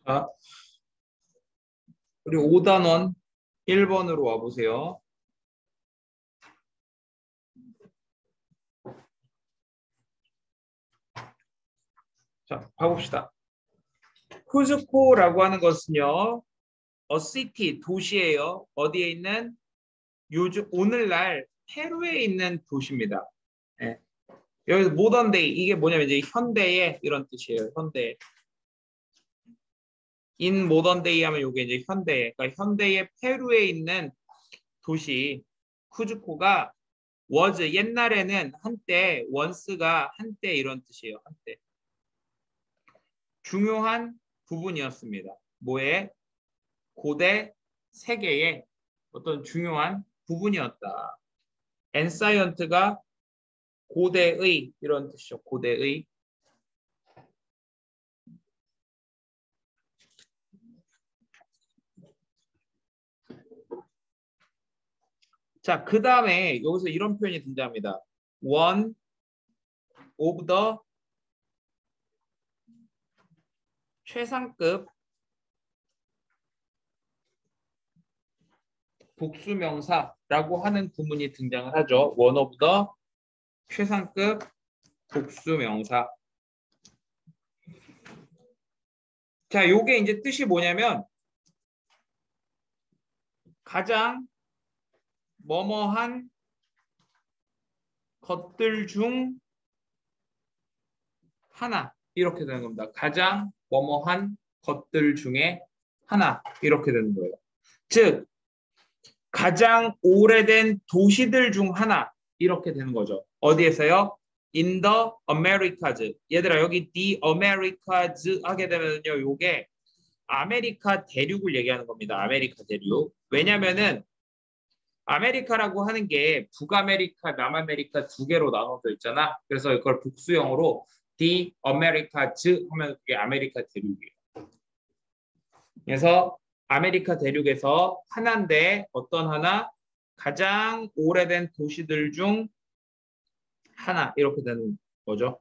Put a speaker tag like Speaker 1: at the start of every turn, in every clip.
Speaker 1: 자, 우리 5단원 1번으로 와보세요. 자, 봐봅시다. 쿠즈코라고 하는 것은요, a city, 도시예요. 어디에 있는? 요즘, 오늘날 페루에 있는 도시입니다. 예. 여기서 모던 데이, 이게 뭐냐면 이제 현대의 이런 뜻이에요. 현대. 인 모던 데이 하면 이게 이제 현대. 그러니까 현대의 페루에 있는 도시 쿠즈코가 was 옛날에는 한때 once가 한때 이런 뜻이에요. 한때. 중요한 부분이었습니다. 뭐에? 고대 세계의 어떤 중요한 부분이었다. ancient가 고대의 이런 뜻이죠. 고대의. 자, 그 다음에 여기서 이런 표현이 등장합니다. one of the 최상급 복수명사라고 하는 구문이 등장을 하죠. one of the 최상급 복수명사. 자, 요게 이제 뜻이 뭐냐면 가장 뭐뭐한 것들 중 하나 이렇게 되는 겁니다. 가장 뭐뭐한 것들 중에 하나 이렇게 되는 거예요. 즉 가장 오래된 도시들 중 하나 이렇게 되는 거죠. 어디에서요? In the Americas. 얘들아 여기 the Americas 하게 되면요. 요게 아메리카 대륙을 얘기하는 겁니다. 아메리카 대륙. 왜냐면은 아메리카라고 하는 게 북아메리카, 남아메리카 두 개로 나눠져 있잖아. 그래서 이걸 복수형으로 the Americas 하면 그게 아메리카 대륙이에요. 그래서 아메리카 대륙에서 하나인데 어떤 하나? 가장 오래된 도시들 중 하나 이렇게 되는 거죠.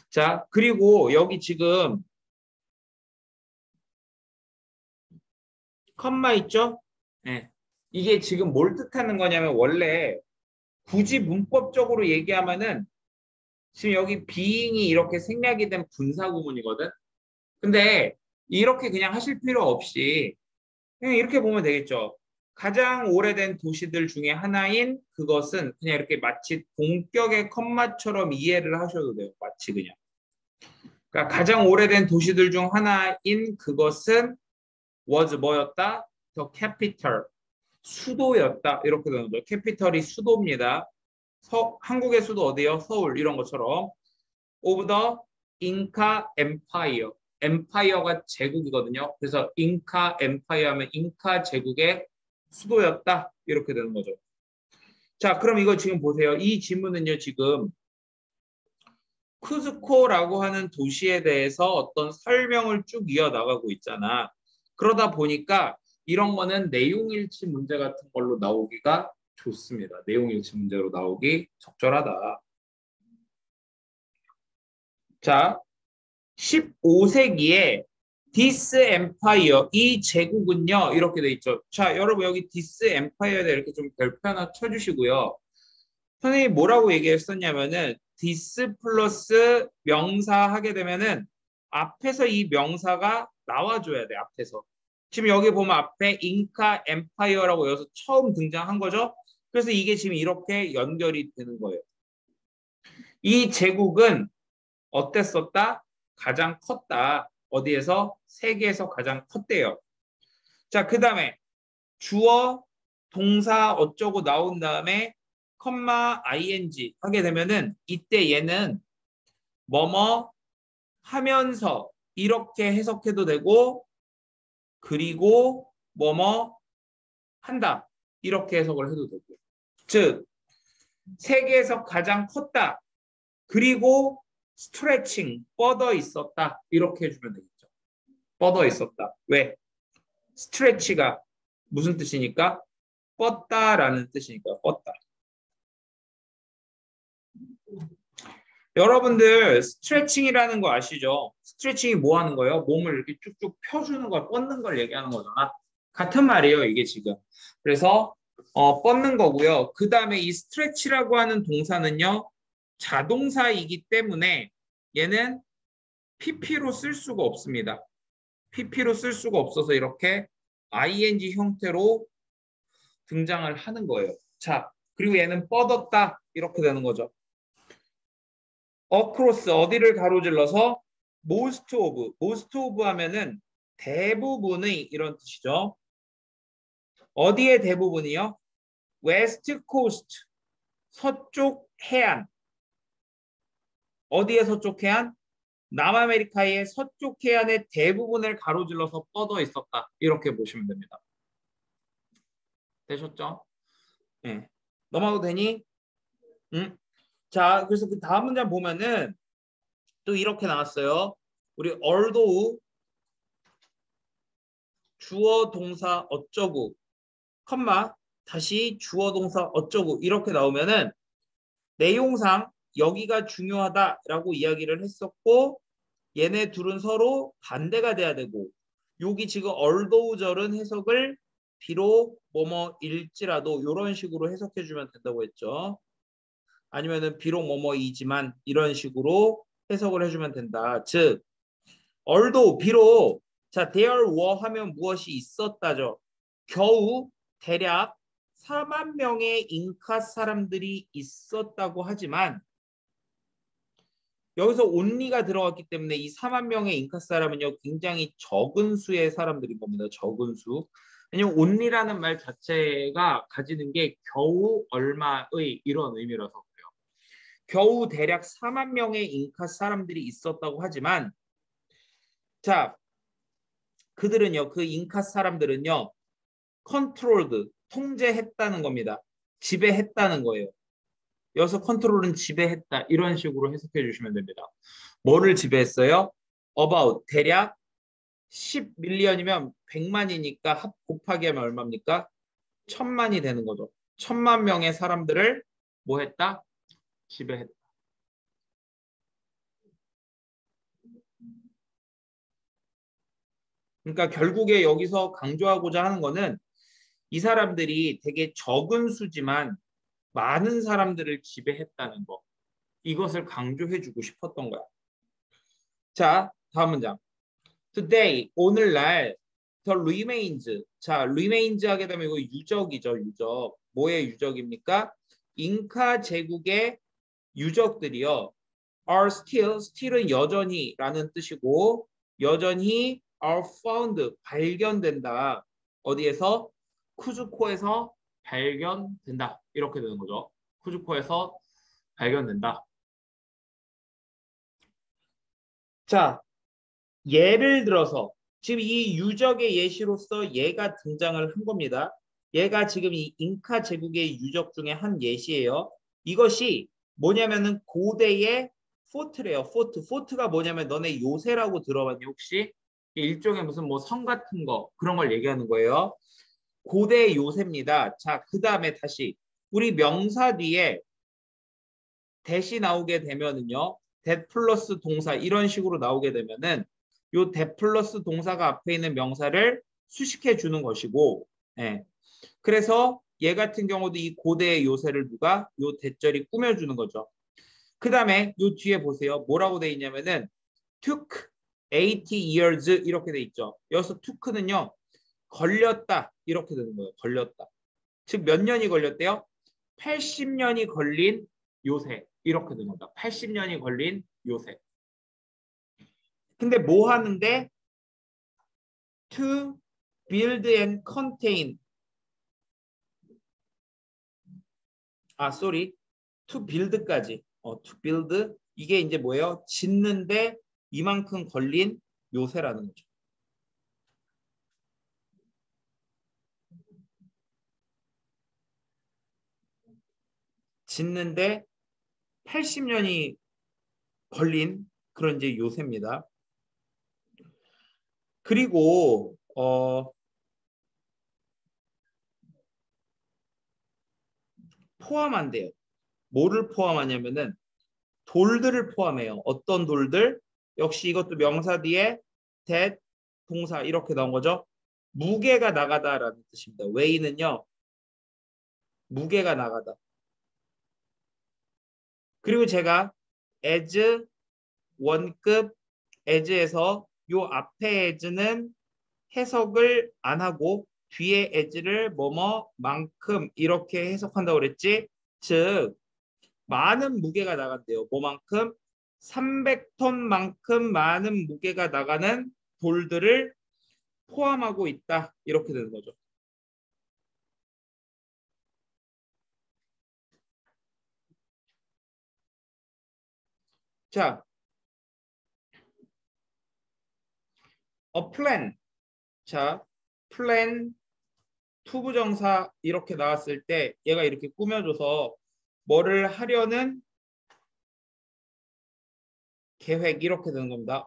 Speaker 1: 자, 그리고 여기 지금 컴마 있죠? 네. 이게 지금 뭘 뜻하는 거냐면 원래 굳이 문법적으로 얘기하면은 지금 여기 being이 이렇게 생략이 된 분사구문이거든. 근데 이렇게 그냥 하실 필요 없이 그냥 이렇게 보면 되겠죠. 가장 오래된 도시들 중에 하나인 그것은 그냥 이렇게 마치 동격의 컴마처럼 이해를 하셔도 돼요. 마치 그냥. 그러니까 가장 오래된 도시들 중 하나인 그것은 was 뭐였다? The capital. 수도였다. 이렇게 되는 거죠. 캐피털이 수도입니다. 한국의 수도 어디요? 서울 이런 것처럼. Of the Inca Empire. 엠파이어가 제국이거든요. 그래서 잉카 엠파이어 하면 잉카 제국의 수도였다. 이렇게 되는 거죠. 자, 그럼 이거 지금 보세요. 이 지문은요, 지금 쿠즈코라고 하는 도시에 대해서 어떤 설명을 쭉 이어나가고 있잖아. 그러다 보니까 이런 거는 내용일치 문제 같은 걸로 나오기가 좋습니다. 내용일치 문제로 나오기 적절하다. 자, 15세기에 디스 엠파이어 이 제국은요 이렇게 돼 있죠. 자, 여러분 여기 디스 엠파이어에 대해 이렇게 좀 별표 하나 쳐주시고요. 선생님이 뭐라고 얘기했었냐면은 디스 플러스 명사 하게 되면은 앞에서 이 명사가 나와줘야 돼. 앞에서. 지금 여기 보면 앞에 잉카 엠파이어라고 여기서 처음 등장한 거죠. 그래서 이게 지금 이렇게 연결이 되는 거예요. 이 제국은 어땠었다? 가장 컸다. 어디에서? 세계에서 가장 컸대요. 자, 그 다음에 주어, 동사 어쩌고 나온 다음에 컴마 ing 하게 되면은 이때 얘는 뭐뭐 하면서 이렇게 해석해도 되고 그리고 뭐뭐 한다 이렇게 해석을 해도 되고 즉 세계에서 가장 컸다 그리고 스트레칭 뻗어 있었다 이렇게 해주면 되겠죠. 뻗어 있었다. 왜? 스트레치가 무슨 뜻이니까? 뻗다라는 뜻이니까 뻗다. 여러분들 스트레칭이라는 거 아시죠? 스트레칭이 뭐 하는 거예요? 몸을 이렇게 쭉쭉 펴주는 걸, 뻗는 걸 얘기하는 거잖아. 같은 말이에요, 이게 지금. 그래서 뻗는 거고요. 그 다음에 이 스트레치라고 하는 동사는요, 자동사이기 때문에 얘는 PP로 쓸 수가 없습니다. PP로 쓸 수가 없어서 이렇게 ing 형태로 등장을 하는 거예요. 자, 그리고 얘는 뻗었다 이렇게 되는 거죠. across 어디를 가로질러서 most of 하면은 대부분의 이런 뜻이죠. 어디의 대부분이요? west coast 서쪽 해안. 어디의 서쪽 해안? 남아메리카의 서쪽 해안의 대부분을 가로질러서 뻗어 있었다. 이렇게 보시면 됩니다. 되셨죠? 네. 넘어가도 되니? 응? 자, 그래서 그 다음 문장 보면은 또 이렇게 나왔어요. 우리 although 주어 동사 어쩌고 컴마 다시 주어 동사 어쩌고 이렇게 나오면은 내용상 여기가 중요하다라고 이야기를 했었고 얘네 둘은 서로 반대가 돼야 되고 여기 지금 얼도우절은 해석을 비록 뭐뭐일지라도 이런 식으로 해석해 주면 된다고 했죠. 아니면은 비록 뭐뭐이지만 이런 식으로 해석을 해주면 된다. 즉 얼도 비록 자 there were 하면 무엇이 있었다죠. 겨우 대략 4만 명의 잉카 사람들이 있었다고 하지만 여기서 only가 들어갔기 때문에 이 4만 명의 잉카 사람은요 굉장히 적은 수의 사람들인 겁니다. 적은 수. 왜냐면 only라는 말 자체가 가지는 게 겨우 얼마의 이런 의미라서 그래요. 겨우 대략 4만 명의 잉카 사람들이 있었다고 하지만 자 그들은요 그 잉카 사람들은요 컨트롤드 통제했다는 겁니다. 지배했다는 거예요. 여기서 컨트롤은 지배했다 이런 식으로 해석해 주시면 됩니다. 뭐를 지배했어요? about 대략 10밀리언이면 100만이니까 합 곱하기 하면 얼마입니까? 1000만이 되는 거죠. 1000만 명의 사람들을 뭐 했다? 지배했다. 그러니까 결국에 여기서 강조하고자 하는 거는 이 사람들이 되게 적은 수지만 많은 사람들을 지배했다는 거. 이것을 강조해주고 싶었던 거야. 자, 다음 문장. Today, 오늘날 the remains. 자, remains 하게 되면 이거 유적이죠, 유적. 뭐의 유적입니까? 잉카 제국의 유적들이요. are still, still은 여전히 라는 뜻이고 여전히 are found, 발견된다. 어디에서? 쿠즈코에서 발견된다. 이렇게 되는 거죠. 쿠즈코에서 발견된다. 자, 예를 들어서 지금 이 유적의 예시로서 얘가 등장을 한 겁니다. 얘가 지금 이 잉카 제국의 유적 중에 한 예시예요. 이것이 뭐냐면은 고대의 포트래요. 포트. 포트가 뭐냐면 너네 요새라고 들어봤니 혹시? 일종의 무슨 뭐 성 같은 거 그런 걸 얘기하는 거예요. 고대 요새입니다. 자, 그 다음에 다시 우리 명사 뒤에 대시 나오게 되면은요. that 플러스 동사 이런 식으로 나오게 되면은 요 that 플러스 동사가 앞에 있는 명사를 수식해 주는 것이고 예. 그래서 얘 같은 경우도 이 고대의 요새를 누가 요 대절이 꾸며주는 거죠. 그 다음에 요 뒤에 보세요. 뭐라고 돼 있냐면은 took 80 years 이렇게 돼 있죠. 여기서 took는요. 걸렸다 이렇게 되는 거예요. 걸렸다. 즉 몇 년이 걸렸대요? 80년이 걸린 요새 이렇게 되는 거다. 80년이 걸린 요새. 근데 뭐 하는데? To build and contain. sorry. To build까지. to build. 이게 이제 뭐예요? 짓는데 이만큼 걸린 요새라는 거죠. 짓는데 80년이 걸린 그런 이제 요새입니다. 그리고 포함한대요. 뭐를 포함하냐면은 돌들을 포함해요. 어떤 돌들? 역시 이것도 명사 뒤에 that 동사 이렇게 나온 거죠. 무게가 나가다라는 뜻입니다. 웨이는요. 무게가 나가다. 그리고 제가 as 원급 as에서 요 앞에 as는 해석을 안 하고 뒤에 as를 뭐뭐만큼 이렇게 해석한다고 그랬지. 즉 많은 무게가 나간대요. 뭐만큼? 300톤만큼 많은 무게가 나가는 돌들을 포함하고 있다. 이렇게 되는 거죠. 자, a plan. 자, plan 투부정사 이렇게 나왔을 때 얘가 이렇게 꾸며줘서 뭐를 하려는 계획 이렇게 되는 겁니다.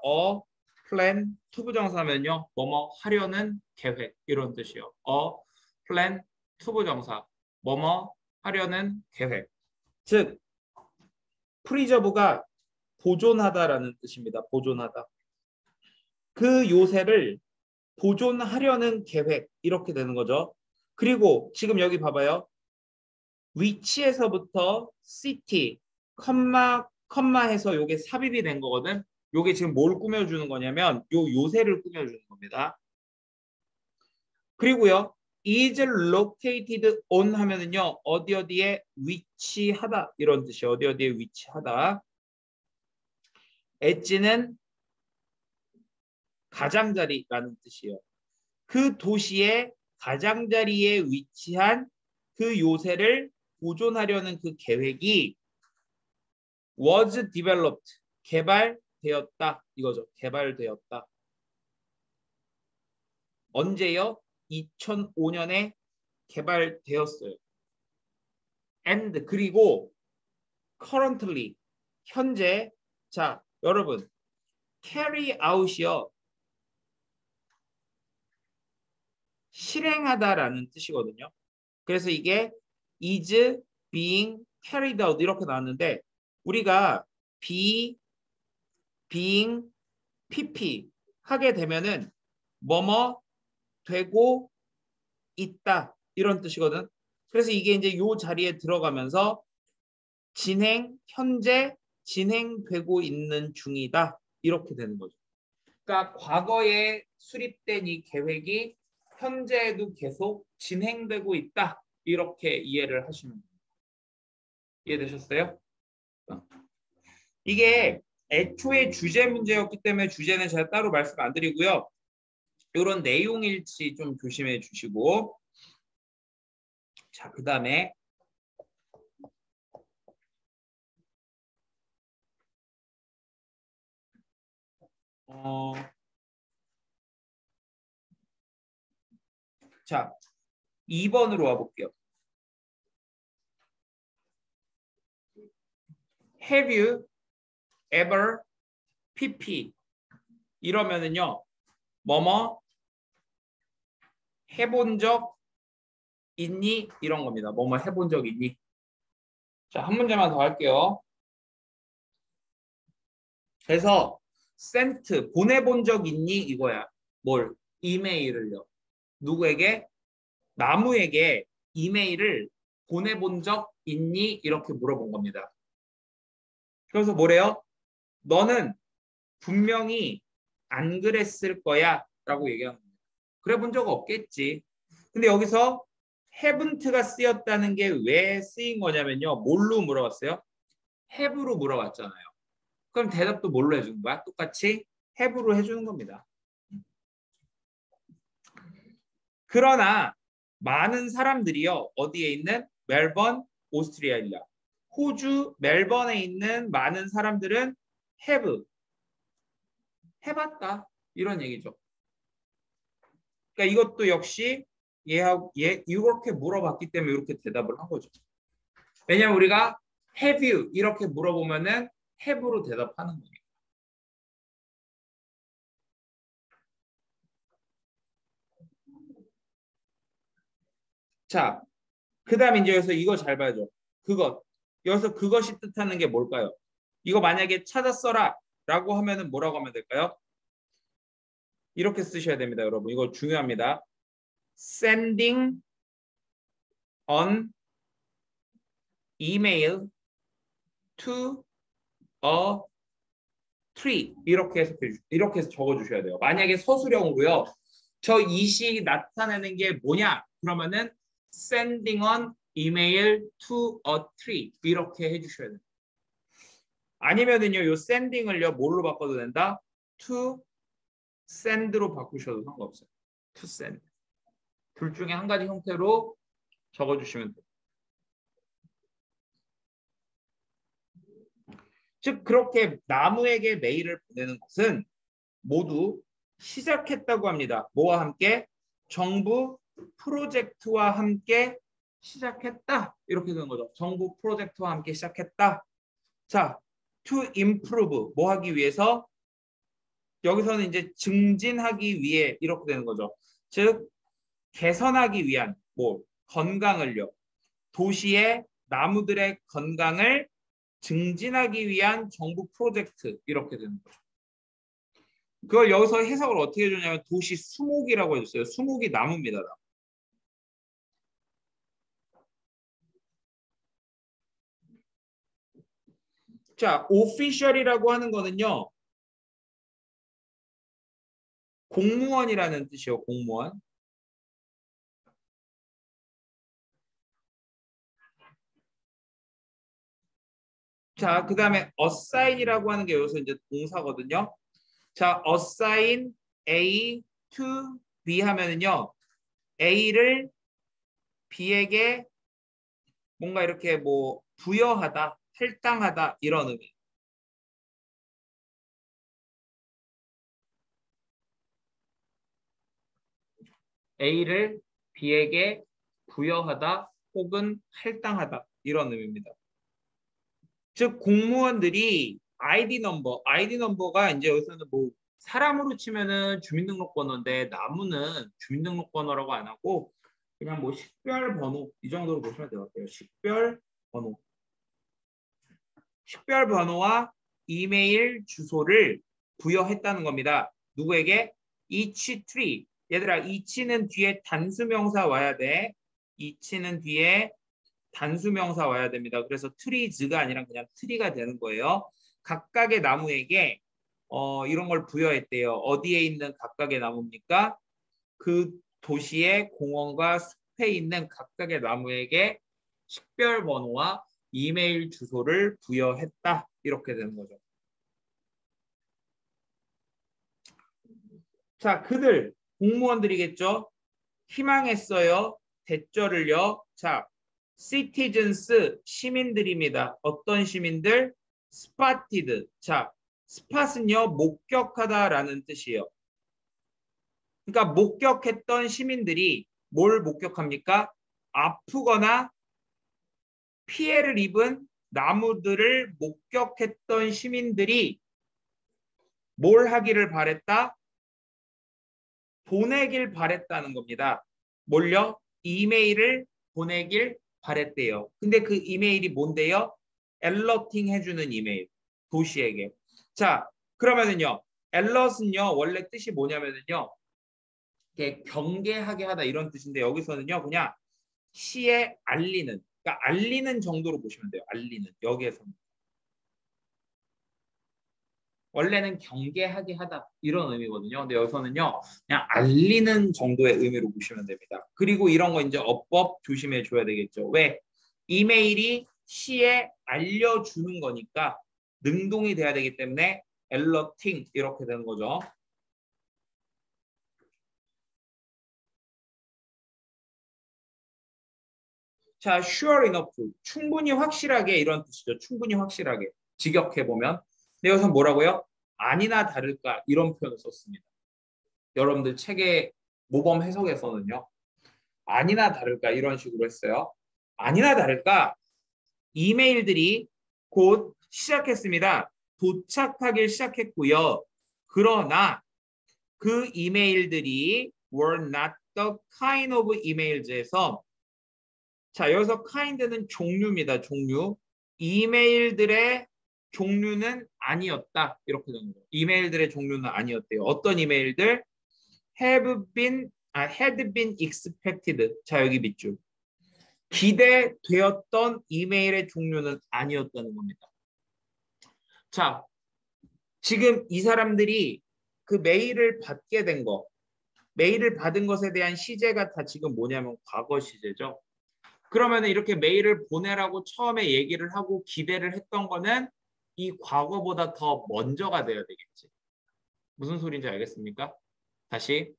Speaker 1: plan 투부정사면요. 뭐뭐 하려는 계획 이런 뜻이요. plan 투부정사 뭐뭐 하려는 계획. 즉 프리저브가 보존하다라는 뜻입니다. 보존하다. 그 요새를 보존하려는 계획 이렇게 되는 거죠. 그리고 지금 여기 봐봐요. 위치에서부터 city, 컴마 해서 요게 삽입이 된 거거든. 요게 지금 뭘 꾸며주는 거냐면 요 요새를 꾸며주는 겁니다. 그리고요. is located on 하면은요. 어디 어디에 위치하다 이런 뜻이에요. 어디 어디에 위치하다. 엣지는 가장자리라는 뜻이에요. 그 도시의 가장자리에 위치한 그 요새를 보존하려는 그 계획이 was developed, 개발되었다 이거죠. 개발되었다. 언제요? 2005년에 개발되었어요. and 그리고 currently 현재 자 여러분 carry out이요. 실행하다라는 뜻이거든요. 그래서 이게 is being carried out 이렇게 나왔는데 우리가 being pp 하게 되면은 뭐뭐 되고 있다 이런 뜻이거든. 그래서 이게 이제 요 자리에 들어가면서 현재 진행되고 있는 중이다 이렇게 되는 거죠. 그러니까 과거에 수립된 이 계획이 현재에도 계속 진행되고 있다 이렇게 이해를 하시면 됩니다. 이해되셨어요? 이게 애초에 주제 문제였기 때문에 주제는 제가 따로 말씀 안 드리고요. 이런 내용일치 좀 조심해 주시고 자, 그 다음에 자, 2번으로 와볼게요. Have you ever pp 이러면은요. 뭐뭐 해본 적 있니? 이런 겁니다. 뭐뭐 해본 적 있니? 자, 한 문제만 더 할게요. 그래서 sent 보내본 적 있니? 이거야. 뭘? 이메일을요. 누구에게? 나무에게 이메일을 보내본 적 있니? 이렇게 물어본 겁니다. 그래서 뭐래요? 너는 분명히 안 그랬을 거야 라고 얘기하는 겁니다. 그래 본 적 없겠지. 근데 여기서 haven't가 쓰였다는 게 왜 쓰인 거냐면요. 뭘로 물어봤어요? have로 물어봤잖아요. 그럼 대답도 뭘로 해주는 거야? 똑같이 have로 해주는 겁니다. 그러나 많은 사람들이요. 어디에 있는? 멜번, 오스트리아일라. 호주 멜번에 있는 많은 사람들은 have, 해봤다. 이런 얘기죠. 그러니까 이것도 역시 얘 이렇게 물어봤기 때문에 이렇게 대답을 한 거죠. 왜냐면 우리가 have you 이렇게 물어보면은 have로 대답하는 거예요. 자, 그 다음에 이제 여기서 이거 잘 봐야죠. 그것. 여기서 그것이 뜻하는 게 뭘까요? 이거 만약에 찾았어라 라고 하면은 뭐라고 하면 될까요? 이렇게 쓰셔야 됩니다, 여러분. 이거 중요합니다. Sending an email to a tree. 이렇게 해서 적어주셔야 돼요. 만약에 서술형으로요. 저 이시 나타내는 게 뭐냐? 그러면은 sending an email to a tree. 이렇게 해주셔야 돼요. 아니면은요, 요 sending을요, 뭘로 바꿔도 된다? to send로 바꾸셔도 상관없어요. to send. 둘 중에 한 가지 형태로 적어주시면 돼요. 즉 그렇게 나무에게 메일을 보내는 것은 모두 시작했다고 합니다. 뭐와 함께? 정부 프로젝트와 함께 시작했다. 이렇게 되는 거죠. 정부 프로젝트와 함께 시작했다. 자, to improve 뭐 하기 위해서? 여기서는 이제 증진하기 위해 이렇게 되는 거죠. 즉 개선하기 위한 뭐 건강을요. 도시의 나무들의 건강을 증진하기 위한 정부 프로젝트 이렇게 되는 거죠. 그걸 여기서 해석을 어떻게 해주냐면 도시 수목이라고 해줬어요. 수목이 나무입니다. 자, official이라고 하는 거는요. 공무원이라는 뜻이에요. 공무원. 자, 그 다음에 assign이라고 하는 게 여기서 이제 동사거든요. 자, assign A to B 하면은요. A를 B에게 뭔가 이렇게 뭐 부여하다, 할당하다 이런 의미. A를 B에게 부여하다 혹은 할당하다 이런 의미입니다. 즉 공무원들이 아이디 넘버가 이제 여기서는 뭐 사람으로 치면은 주민등록번호인데 나무는 주민등록번호라고 안 하고 그냥 뭐 식별번호 이 정도로 보시면 될 것 같아요. 식별번호. 식별번호와 이메일 주소를 부여했다는 겁니다. 누구에게? each tree. 얘들아, each는 뒤에 단수명사 와야 돼. each는 뒤에 단수명사 와야 됩니다. 그래서 trees가 아니라 그냥 tree가 되는 거예요. 각각의 나무에게 이런 걸 부여했대요. 어디에 있는 각각의 나무입니까? 그 도시의 공원과 숲에 있는 각각의 나무에게 식별번호와 이메일 주소를 부여했다. 이렇게 되는 거죠. 자, 그들 공무원들이겠죠. 희망했어요. 대절을요. 자, citizens 시민들입니다. 어떤 시민들? spotted. 자, spot은요 목격하다라는 뜻이에요. 그러니까 목격했던 시민들이 뭘 목격합니까? 아프거나 피해를 입은 나무들을 목격했던 시민들이 뭘 하기를 바랬다? 보내길 바랬다는 겁니다. 뭘요? 이메일을 보내길 바랬대요. 근데 그 이메일이 뭔데요? 엘러팅 해주는 이메일. 도시에게. 자, 그러면은요. 엘럿은요. 원래 뜻이 뭐냐면은요. 이렇게 경계하게 하다 이런 뜻인데 여기서는요. 그냥 시에 알리는. 그러니까 알리는 정도로 보시면 돼요. 알리는. 여기에서는. 원래는 경계하게 하다 이런 의미거든요. 근데 여기서는요 그냥 알리는 정도의 의미로 보시면 됩니다. 그리고 이런 거 이제 어법 조심해 줘야 되겠죠. 왜? 이메일이 시에 알려주는 거니까 능동이 돼야 되기 때문에 alerting 이렇게 되는 거죠. 자, sure enough 충분히 확실하게 이런 뜻이죠. 충분히 확실하게 직역해 보면. 근데 여기서 뭐라고요? 아니나 다를까 이런 표현을 썼습니다. 여러분들 책의 모범 해석에서는요. 아니나 다를까 이런 식으로 했어요. 아니나 다를까 이메일들이 곧 시작했습니다. 도착하길 시작했고요. 그러나 그 이메일들이 were not the kind of emails에서 자 여기서 kind는 종류입니다. 종류. 이메일들의 종류는 아니었다. 이렇게 되는 거예요. 이메일들의 종류는 아니었대요. 어떤 이메일들? had been expected. 자, 여기 밑줄. 기대되었던 이메일의 종류는 아니었다는 겁니다. 자, 지금 이 사람들이 그 메일을 받게 된 거, 메일을 받은 것에 대한 시제가 다 지금 뭐냐면 과거 시제죠. 그러면 이렇게 메일을 보내라고 처음에 얘기를 하고 기대를 했던 거는 이 과거보다 더 먼저가 돼야 되겠지. 무슨 소리인지 알겠습니까? 다시.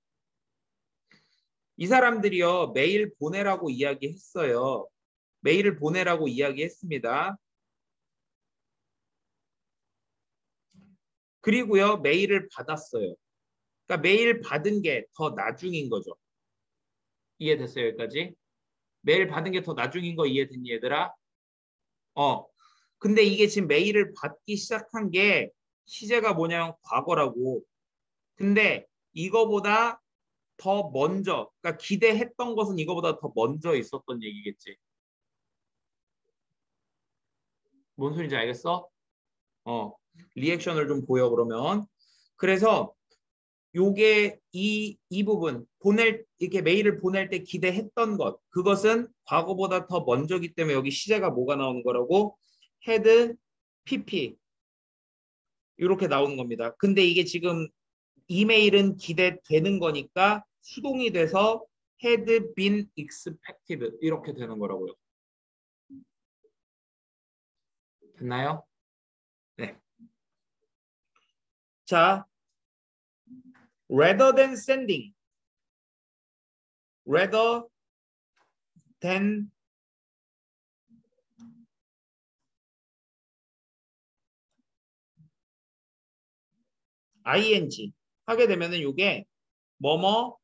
Speaker 1: 이 사람들이요, 메일 보내라고 이야기했어요. 메일을 보내라고 이야기했습니다. 그리고요, 메일을 받았어요. 그러니까 메일 받은 게 더 나중인 거죠. 이해됐어요, 여기까지? 메일 받은 게 더 나중인 거 이해됐니, 얘들아? 근데 이게 지금 메일을 받기 시작한 게 시제가 뭐냐면 과거라고. 근데 이거보다 더 먼저, 그러니까 기대했던 것은 이거보다 더 먼저 있었던 얘기겠지. 뭔 소리인지 알겠어? 리액션을 좀 보여, 그러면. 그래서 요게 이 부분, 이렇게 메일을 보낼 때 기대했던 것, 그것은 과거보다 더 먼저기 때문에 여기 시제가 뭐가 나오는 거라고? had, pp. 이렇게 나오는 겁니다. 근데 이게 지금 이메일은 기대되는 거니까 수동이 돼서 had been expected 이렇게 되는 거라고요. 됐나요? 네. 자, rather than sending, rather than ing 하게 되면은 이게 뭐뭐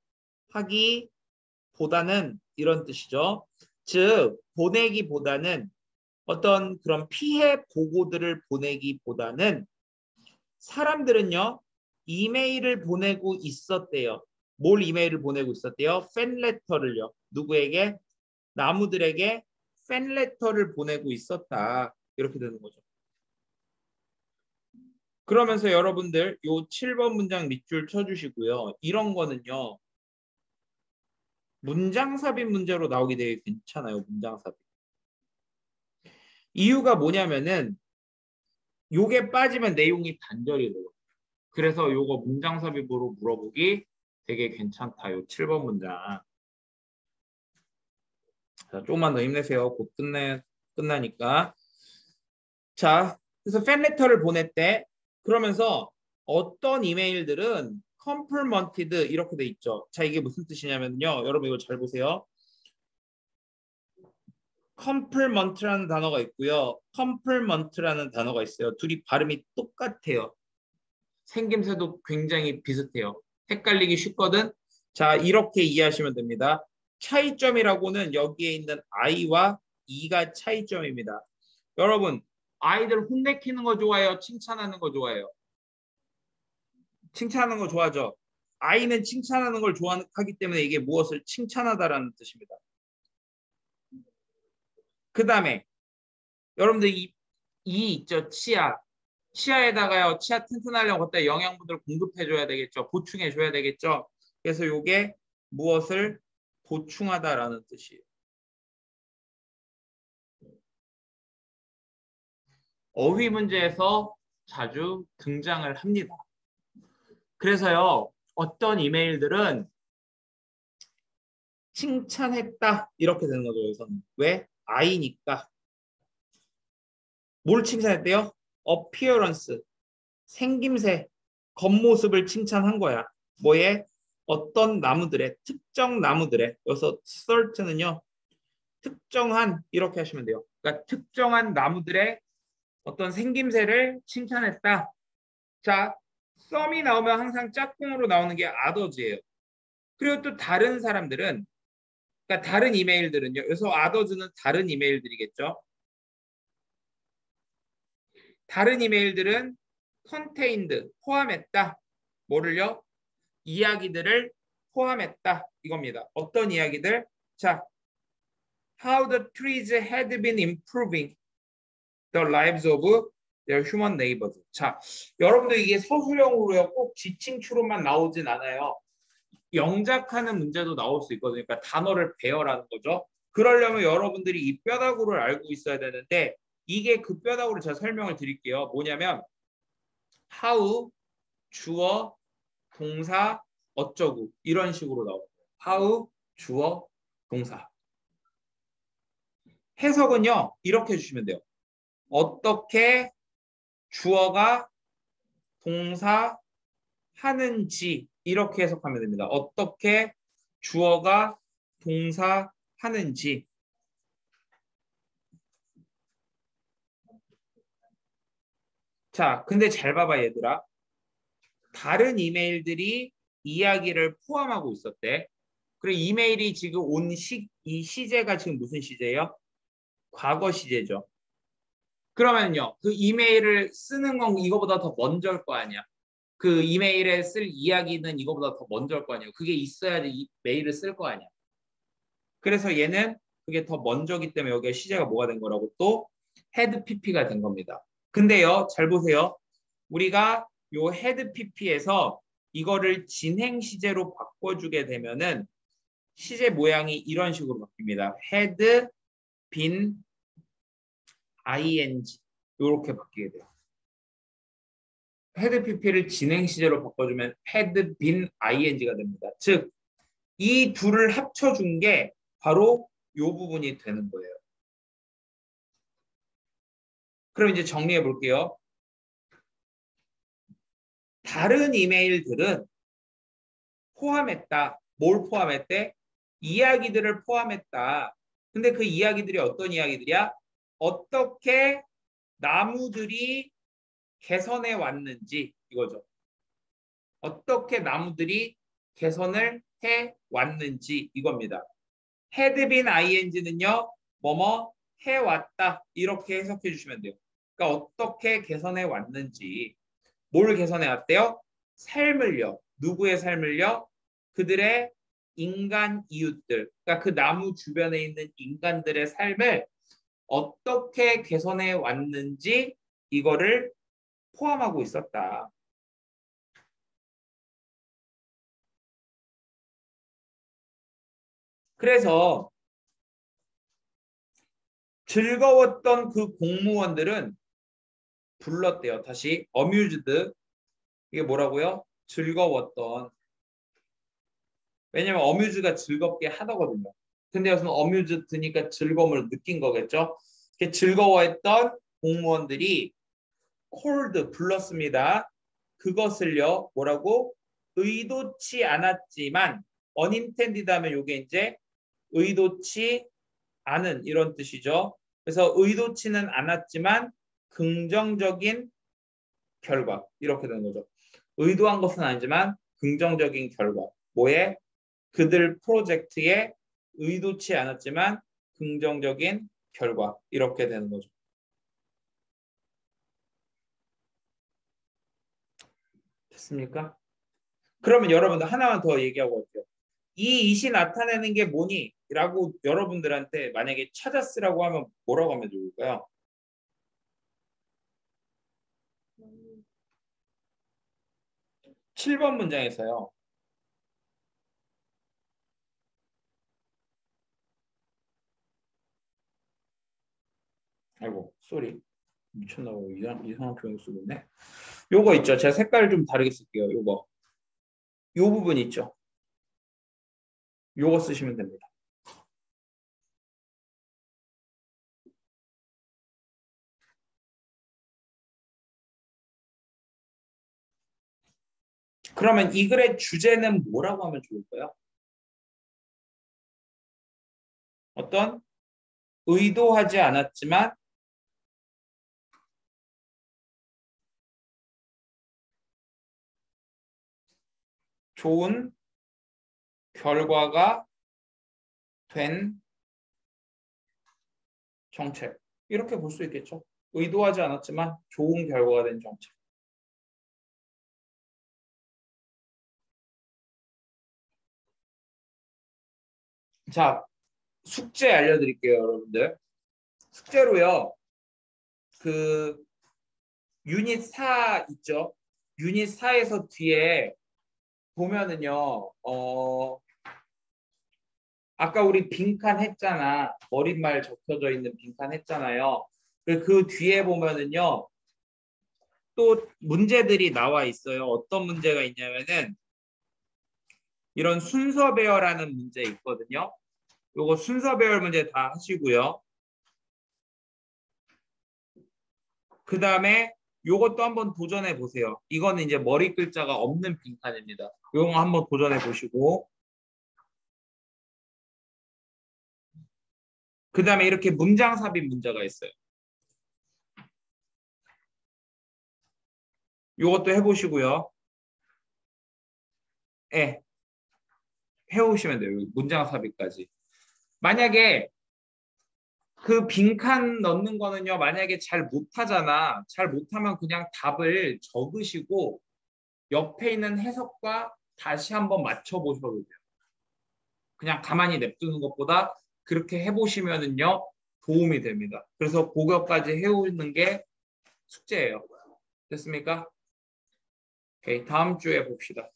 Speaker 1: 하기보다는 이런 뜻이죠. 즉 보내기보다는 어떤 그런 피해 보고들을 보내기보다는 사람들은요 이메일을 보내고 있었대요. 뭘 이메일을 보내고 있었대요? 팬레터를요. 누구에게? 나무들에게 팬레터를 보내고 있었다. 이렇게 되는 거죠. 그러면서 여러분들 요 7번 문장 밑줄 쳐주시고요. 이런 거는요. 문장삽입 문제로 나오게 되게 괜찮아요. 문장삽입. 이유가 뭐냐면은 요게 빠지면 내용이 단절이 돼요. 그래서 요거 문장삽입으로 물어보기 되게 괜찮다. 요 7번 문장. 자, 조금만 더 힘내세요. 곧 끝나니까. 자, 그래서 팬레터를 보냈대. 그러면서 어떤 이메일들은 complimented 이렇게 돼 있죠. 자, 이게 무슨 뜻이냐면요. 여러분 이거 잘 보세요. compliment라는 단어가 있고요. compliment라는 단어가 있어요. 둘이 발음이 똑같아요. 생김새도 굉장히 비슷해요. 헷갈리기 쉽거든. 자, 이렇게 이해하시면 됩니다. 차이점이라고는 여기에 있는 I와 E가 차이점입니다. 여러분, 아이들 혼내키는 거 좋아해요? 칭찬하는 거 좋아해요? 칭찬하는 거 좋아하죠? 아이는 칭찬하는 걸 좋아하기 때문에 이게 무엇을 칭찬하다라는 뜻입니다. 그 다음에 여러분들 이 있죠? 치아. 치아에다가요. 치아 튼튼하려면 그때 영양분들 공급해줘야 되겠죠. 보충해줘야 되겠죠. 그래서 이게 무엇을 보충하다라는 뜻이에요. 어휘 문제에서 자주 등장을 합니다. 그래서요. 어떤 이메일들은 칭찬했다 이렇게 되는 거죠. 여기서는. 왜? 아이니까. 뭘 칭찬했대요? appearance, 생김새, 겉모습을 칭찬한 거야. 뭐에? 어떤 나무들의, 특정 나무들의, 여기서 certain은요. 특정한 이렇게 하시면 돼요. 그러니까 특정한 나무들의 어떤 생김새를 칭찬했다. 자, some이 나오면 항상 짝꿍으로 나오는 게 others예요. 그리고 또 다른 사람들은 그러니까 다른 이메일들은요. 여기서 others는 다른 이메일들이겠죠. 다른 이메일들은 contained, 포함했다. 뭐를요? 이야기들을 포함했다. 이겁니다. 어떤 이야기들? 자, how the trees had been improving the lives of They're human neighbors. 자, 여러분들 이게 서술형으로요. 꼭 지칭추로만 나오진 않아요. 영작하는 문제도 나올 수 있거든요. 그러니까 단어를 배열하는 거죠. 그러려면 여러분들이 이 뼈다구를 알고 있어야 되는데 이게 그 뼈다구를 제가 설명을 드릴게요. 뭐냐면 how, 주어, 동사, 어쩌고 이런 식으로 나옵니다. how, 주어, 동사. 해석은요. 이렇게 해주시면 돼요. 어떻게 주어가 동사 하는지 이렇게 해석하면 됩니다. 어떻게 주어가 동사 하는지. 자, 근데 잘 봐봐 얘들아. 다른 이메일들이 이야기를 포함하고 있었대. 그리고 이메일이 지금 이 시제가 지금 무슨 시제예요? 과거 시제죠. 그러면요, 그 이메일을 쓰는 건 이거보다 더 먼저일 거 아니야. 그 이메일에 쓸 이야기는 이거보다 더 먼저일 거 아니에요. 그게 있어야지 이 메일을 쓸 거 아니야. 그래서 얘는 그게 더 먼저기 때문에 여기에 시제가 뭐가 된 거라고 또 헤드 PP가 된 겁니다. 근데요, 잘 보세요. 우리가 요 헤드 PP에서 이거를 진행 시제로 바꿔주게 되면은 시제 모양이 이런 식으로 바뀝니다. 헤드 빈 ing 이렇게 바뀌게 돼요. 헤드 PP를 진행 시제로 바꿔주면 헤드 빈 ing가 됩니다. 즉, 이 둘을 합쳐준 게 바로 이 부분이 되는 거예요. 그럼 이제 정리해 볼게요. 다른 이메일들은 포함했다. 뭘 포함했대? 이야기들을 포함했다. 근데 그 이야기들이 어떤 이야기들이야? 어떻게 나무들이 개선해 왔는지 이거죠. 어떻게 나무들이 개선을 해 왔는지 이겁니다. 헤드빈 ing는요. 뭐뭐 해왔다. 이렇게 해석해 주시면 돼요. 그러니까 어떻게 개선해 왔는지. 뭘 개선해 왔대요? 삶을요. 누구의 삶을요? 그들의 인간 이웃들. 그러니까 그 나무 주변에 있는 인간들의 삶을 어떻게 개선해 왔는지 이거를 포함하고 있었다. 그래서 즐거웠던 그 공무원들은 불렀대요. 다시 amused. 이게 뭐라고요? 즐거웠던. 왜냐면 amuse가 즐겁게 하다거든요. 근데 여기서 amused 드니까 즐거움을 느낀 거겠죠. 즐거워했던 공무원들이 called 불렀습니다. 그것을요. 뭐라고? 의도치 않았지만 unintended 하면 이게 이제 의도치 않은 이런 뜻이죠. 그래서 의도치는 않았지만 긍정적인 결과 이렇게 되는 거죠. 의도한 것은 아니지만 긍정적인 결과. 뭐에? 그들 프로젝트에 의도치 않았지만 긍정적인 결과 이렇게 되는 거죠. 됐습니까? 그러면 여러분들 하나만 더 얘기하고 갈게요. 이 이시 나타내는 게 뭐니? 라고 여러분들한테 만약에 찾았으라고 하면 뭐라고 하면 좋을까요? 7번 문장에서요. 아이고, 쏘리. 미쳤나봐. 이상한 표현 쓰고 있네. 요거 있죠. 제가 색깔을 좀 다르게 쓸게요. 요거. 요 부분 있죠. 요거 쓰시면 됩니다. 그러면 이 글의 주제는 뭐라고 하면 좋을까요? 어떤 의도하지 않았지만 좋은 결과가 된 정책. 이렇게 볼 수 있겠죠. 의도하지 않았지만 좋은 결과가 된 정책. 자, 숙제 알려드릴게요, 여러분들. 숙제로요. 그 유닛 4 있죠? 유닛 4에서 뒤에 보면은요, 아까 우리 빈칸 했잖아. 머릿말 적혀져 있는 빈칸 했잖아요. 그 뒤에 보면은요, 또 문제들이 나와 있어요. 어떤 문제가 있냐면은, 이런 순서 배열하는 문제 있거든요. 요거 순서 배열 문제 다 하시고요. 그 다음에 요것도 한번 도전해 보세요. 이거는 이제 머리 글자가 없는 빈칸입니다. 요거 한번 도전해 보시고, 그 다음에 이렇게 문장 삽입 문제가 있어요. 요것도 해보시고요. 예, 해오시면 돼요. 문장 삽입까지. 만약에 그 빈칸 넣는 거는요, 만약에 잘 못하잖아. 잘 못하면 그냥 답을 적으시고 옆에 있는 해석과 다시 한번 맞춰보셔도 돼요. 그냥 가만히 냅두는 것보다 그렇게 해보시면은요, 도움이 됩니다. 그래서 그거까지 해오는 게 숙제예요. 됐습니까? 오케이, 다음 주에 봅시다.